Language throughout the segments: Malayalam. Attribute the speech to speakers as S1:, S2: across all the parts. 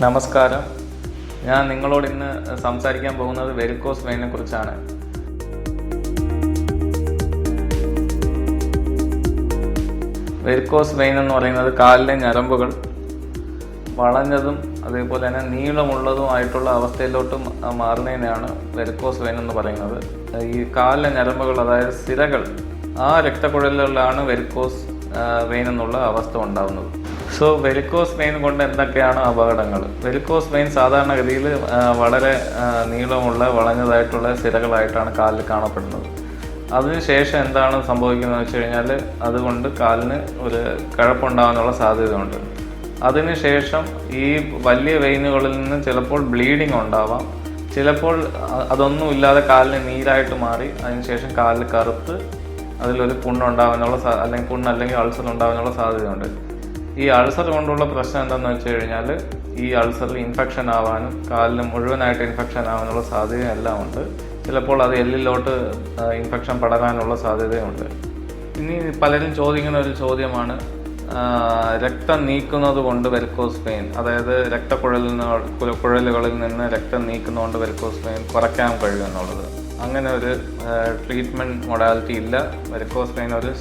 S1: നമസ്കാരം. ഞാൻ നിങ്ങളോട് ഇന്ന് സംസാരിക്കാൻ പോകുന്നത് വെരിക്കോസ് വെയിനെ കുറിച്ചാണ്. വെരിക്കോസ് വെയിൻ എന്ന് പറയുന്നത് കാലിലെ ഞരമ്പുകൾ വളഞ്ഞതും അതേപോലെ തന്നെ നീളമുള്ളതുമായിട്ടുള്ള അവസ്ഥയിലോട്ട് മാറുന്നതിനാണ് വെരിക്കോസ് വെയിൻ എന്ന് പറയുന്നത്. ഈ കാലിലെ ഞരമ്പുകൾ, അതായത് സിരകൾ, ആ രക്തക്കുഴലുകളിലാണ് വെരിക്കോസ് വെയിൻ എന്നുള്ള അവസ്ഥ ഉണ്ടാകുന്നത്. സോ വെരിക്കോസ് വെയിൻ കൊണ്ട് എന്തൊക്കെയാണ് അപകടങ്ങൾ? വെരിക്കോസ് വെയിൻ സാധാരണഗതിയിൽ വളരെ നീളമുള്ള വളഞ്ഞതായിട്ടുള്ള സിരകളായിട്ടാണ് കാലിൽ കാണപ്പെടുന്നത്. അതിനുശേഷം എന്താണ് സംഭവിക്കുന്നത് വെച്ച് കഴിഞ്ഞാൽ അതുകൊണ്ട് കാലിന് ഒരു കഴപ്പുണ്ടാകാനുള്ള സാധ്യതയുണ്ട്. അതിനുശേഷം ഈ വലിയ വെയിനുകളിൽ നിന്ന് ചിലപ്പോൾ ബ്ലീഡിങ് ഉണ്ടാവാം, ചിലപ്പോൾ അതൊന്നും ഇല്ലാതെ കാലിന് നീരായിട്ട് മാറി അതിനുശേഷം കാലിൽ കറുത്ത് അതിലൊരു പുണ്ണുണ്ടാകാനുള്ള അല്ലെങ്കിൽ അൾസർ ഉണ്ടാകാനുള്ള സാധ്യതയുണ്ട്. ഈ അൾസർ കൊണ്ടുള്ള പ്രശ്നം എന്താണെന്ന് വെച്ച് കഴിഞ്ഞാൽ ഈ അൾസറിൽ ഇൻഫെക്ഷൻ ആവാനും കാലിന് മുഴുവനായിട്ട് ഇൻഫെക്ഷൻ ആവാനുള്ള സാധ്യതയെല്ലാം ഉണ്ട്. ചിലപ്പോൾ അത് എല്ലിലോട്ട് ഇൻഫെക്ഷൻ പടരാനുള്ള സാധ്യതയുണ്ട്. ഇനി പലരും ചോദിക്കുന്ന ഒരു ചോദ്യമാണ്, രക്തം നീക്കുന്നത് കൊണ്ട് വെരിക്കോസ് വെയിൻ, അതായത് കുഴലുകളിൽ നിന്ന് രക്തം നീക്കുന്നതുകൊണ്ട് വെരിക്കോസ് വെയിൻ കുറയ്ക്കാൻ കഴിയുമെന്നുള്ളത്. അങ്ങനെ ഒരു ട്രീറ്റ്മെൻറ്റ് മൊഡാലിറ്റി ഇല്ല. വെരിക്കോസ് വെയിൻ ഒരു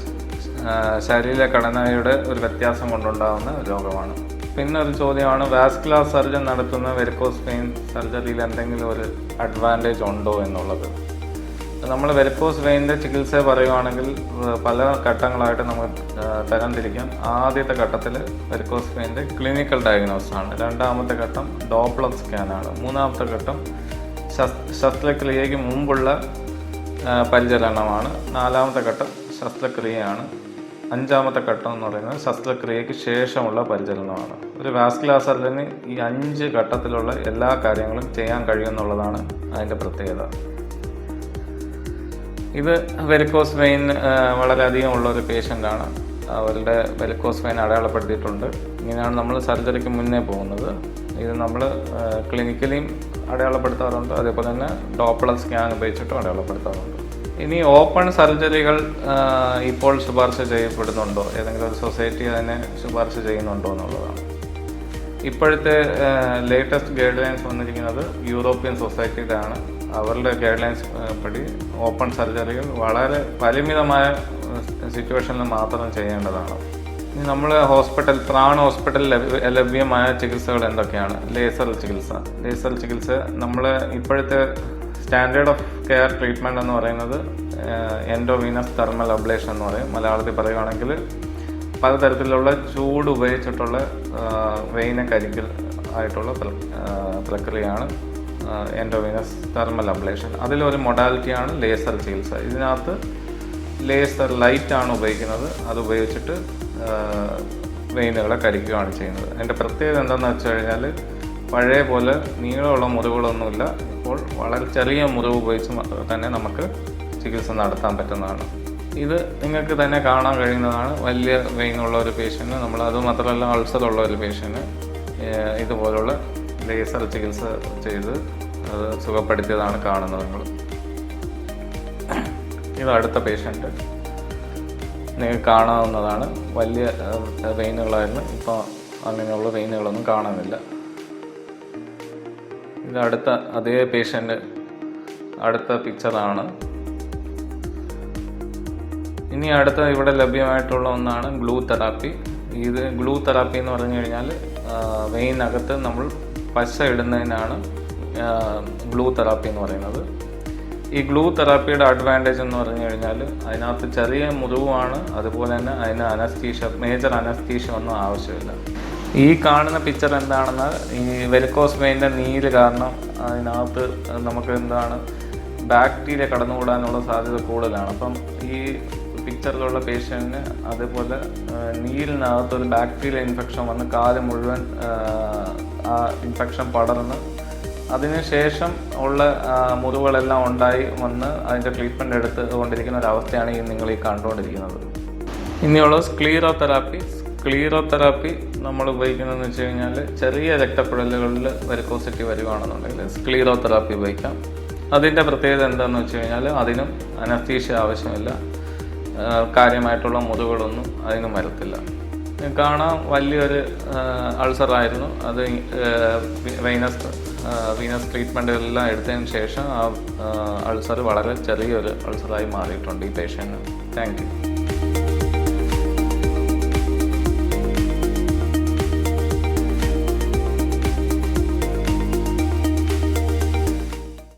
S1: ശരീരഘടനയുടെ ഒരു വ്യത്യാസം കൊണ്ടുണ്ടാകുന്ന രോഗമാണ്. പിന്നെ ഒരു ചോദ്യമാണ്, വാസ്കുലർ സർജൻ നടത്തുന്ന വെരിക്കോസ് വെയിൻ സർജറിയിൽ എന്തെങ്കിലും ഒരു അഡ്വാൻറ്റേജ് ഉണ്ടോ എന്നുള്ളത്. നമ്മൾ വെരിക്കോസ് വെയിൻ്റെ ചികിത്സ പറയുകയാണെങ്കിൽ പല ഘട്ടങ്ങളായിട്ട് നമുക്ക് തരംതിരിക്കാം. ആദ്യത്തെ ഘട്ടത്തിൽ വെരിക്കോസ് വെയിൻ്റെ ക്ലിനിക്കൽ ഡയഗ്നോസിസ് ആണ്. രണ്ടാമത്തെ ഘട്ടം ഡോപ്ലർ സ്കാനാണ്. മൂന്നാമത്തെ ഘട്ടം ശസ്ത്രക്രിയയ്ക്ക് മുമ്പുള്ള പരിചരണമാണ്. നാലാമത്തെ ഘട്ടം ശസ്ത്രക്രിയയാണ്. അഞ്ചാമത്തെ ഘട്ടം എന്ന് പറയുന്നത് ശസ്ത്രക്രിയയ്ക്ക് ശേഷമുള്ള പരിചരണമാണ്. ഒരു വാസ്കുലർ സർജന് ഈ 5 ഘട്ടത്തിലുള്ള എല്ലാ കാര്യങ്ങളും ചെയ്യാൻ കഴിയുമെന്നുള്ളതാണ് അതിൻ്റെ പ്രത്യേകത. ഇത് വെരിക്കോസ് വെയിൻ വളരെയധികം ഉള്ളൊരു പേഷ്യൻ്റാണ്. അവരുടെ വെരിക്കോസ് വെയിൻ അടയാളപ്പെടുത്തിയിട്ടുണ്ട്. ഇങ്ങനെയാണ് നമ്മൾ സർജറിക്ക് മുന്നേ പോകുന്നത്. ഇത് നമ്മൾ ക്ലിനിക്കലിയും അടയാളപ്പെടുത്താറുണ്ട്, അതേപോലെ തന്നെ ഡോപ്ലർ സ്കാൻ ഉപയോഗിച്ചിട്ടും അടയാളപ്പെടുത്താറുണ്ട്. ഇനി ഓപ്പൺ സർജറികൾ ഇപ്പോൾ ശുപാർശ ചെയ്യപ്പെടുന്നുണ്ടോ, ഏതെങ്കിലും ഒരു സൊസൈറ്റി അതിനെ ശുപാർശ ചെയ്യുന്നുണ്ടോ എന്നുള്ളതാണ്. ഇപ്പോഴത്തെ ലേറ്റസ്റ്റ് ഗൈഡ് ലൈൻസ് വന്നിരിക്കുന്നത് യൂറോപ്യൻ സൊസൈറ്റിയുടെ ആണ്. അവരുടെ ഗൈഡ് ലൈൻസ് പടി ഓപ്പൺ സർജറികൾ വളരെ പരിമിതമായ സിറ്റുവേഷനിൽ മാത്രം ചെയ്യേണ്ടതാണ്. ഇനി നമ്മൾ പ്രാൺ ഹോസ്പിറ്റലിൽ ലഭ്യമായ ചികിത്സകൾ എന്തൊക്കെയാണ്? ലേസർ ചികിത്സ നമ്മൾ ഇപ്പോഴത്തെ സ്റ്റാൻഡേർഡ് ഓഫ് കെയർ ട്രീറ്റ്മെൻറ്റ് എന്ന് പറയുന്നത് എൻഡോവീനസ് തെർമൽ അബ്ലേഷൻ എന്ന് പറയും. മലയാളത്തിൽ പറയുകയാണെങ്കിൽ പലതരത്തിലുള്ള ചൂട് ഉപയോഗിച്ചിട്ടുള്ള വെയിനെ കരിക്കൽ ആയിട്ടുള്ള പ്രക്രിയയാണ് എൻഡോവീനസ് തെർമൽ അബ്ലേഷൻ. അതിലൊരു മൊഡാലിറ്റിയാണ് ലേസർ ചികിത്സ. ഇതിനകത്ത് ലേസർ ലൈറ്റാണ് ഉപയോഗിക്കുന്നത്. അത് ഉപയോഗിച്ചിട്ട് വെയിനുകളെ കരിക്കുകയാണ് ചെയ്യുന്നത്. അതിൻ്റെ പ്രത്യേകത എന്താണെന്ന് വെച്ച് കഴിഞ്ഞാൽ പഴയ പോലെ നീളമുള്ള മുറിവുകളൊന്നുമില്ല. ഇപ്പോൾ വളരെ ചെറിയ മുറിവ് ഉപയോഗിച്ച് തന്നെ നമുക്ക് ചികിത്സ നടത്താൻ പറ്റുന്നതാണ്. ഇത് നിങ്ങൾക്ക് തന്നെ കാണാൻ കഴിയുന്നതാണ്. വലിയ വെയിനുള്ള ഒരു പേഷ്യൻറ്റ്, നമ്മൾ അത് മാത്രമല്ല അൾസറുള്ള ഒരു പേഷ്യൻറ്റ് ഇതുപോലുള്ള ലേസർ ചികിത്സ ചെയ്ത് അത് സുഖപ്പെടുത്തിയതാണ് കാണുന്നത് നിങ്ങൾ. ഇത് അടുത്ത പേഷ്യൻറ്റ് നിങ്ങൾക്ക് കാണാവുന്നതാണ്. വലിയ വെയിനുകളായിരുന്നു, ഇപ്പോൾ അങ്ങനെയുള്ള വെയിനുകളൊന്നും കാണുന്നില്ല. ഇത് അടുത്ത അതേ പേഷ്യൻ്റ് അടുത്ത പിക്ചറാണ്. ഇനി അടുത്ത ഇവിടെ ലഭ്യമായിട്ടുള്ള ഒന്നാണ് ഗ്ലൂ തെറാപ്പി. ഇത് ഗ്ലൂ തെറാപ്പി എന്ന് പറഞ്ഞു കഴിഞ്ഞാൽ വെയിനകത്ത് നമ്മൾ പശ ഇടുന്നതിനാണ് ഗ്ലൂ തെറാപ്പി എന്ന് പറയുന്നത്. ഈ ഗ്ലൂ തെറാപ്പിയുടെ അഡ്വാൻറ്റേജ് എന്ന് പറഞ്ഞു കഴിഞ്ഞാൽ അതിനകത്ത് ചെറിയ മുറിവാണ്, അതുപോലെ തന്നെ അതിന് മേജർ അനസ്തീഷ്യ ഒന്നും ആവശ്യമില്ല. ഈ കാണുന്ന പിക്ചർ എന്താണെന്ന്, ഈ വെരിക്കോസ് വെയിൻ്റെ നീര് കാരണം അതിനകത്ത് നമുക്ക് ബാക്ടീരിയ കടന്നുകൂടാനുള്ള സാധ്യത കൂടുതലാണ്. അപ്പം ഈ പിക്ചറിലുള്ള പേഷ്യൻറ്റിന് അതേപോലെ നീരിനകത്തൊരു ബാക്ടീരിയ ഇൻഫെക്ഷൻ വന്ന് കാല് മുഴുവൻ ആ ഇൻഫെക്ഷൻ പടർന്ന് അതിനുശേഷം ഉള്ള മുറിവുകളെല്ലാം ഉണ്ടായി വന്ന് അതിൻ്റെ ട്രീറ്റ്മെൻറ്റ് എടുത്തുകൊണ്ടിരിക്കുന്ന ഒരവസ്ഥയാണ് നിങ്ങൾ ഈ കണ്ടുകൊണ്ടിരിക്കുന്നത്. ഇനിയുള്ളത് സ്ക്ലീറോതെറാപ്പി നമ്മൾ ഉപയോഗിക്കുന്നതെന്ന് വെച്ച് കഴിഞ്ഞാൽ ചെറിയ രക്തക്കുഴലുകളിൽ വെരിക്കോസിറ്റി വരികയാണെന്നുണ്ടെങ്കിൽ സ്ക്ലീറോതെറാപ്പി ഉപയോഗിക്കാം. അതിൻ്റെ പ്രത്യേകത എന്താണെന്ന് വെച്ച് കഴിഞ്ഞാൽ അതിനും അനസ്തീഷ്യ ആവശ്യമില്ല, കാര്യമായിട്ടുള്ള മുറിവുകളൊന്നും അതിനും വരത്തില്ല. കാണാൻ വലിയൊരു അൾസറായിരുന്നു. അത് വീനസ് ട്രീറ്റ്മെൻറ്റുകളെല്ലാം എടുത്തതിന് ശേഷം ആ അൾസർ വളരെ ചെറിയൊരു അൾസറായി മാറിയിട്ടുണ്ട് ഈ പേഷ്യൻറ്റിന്. Thank you.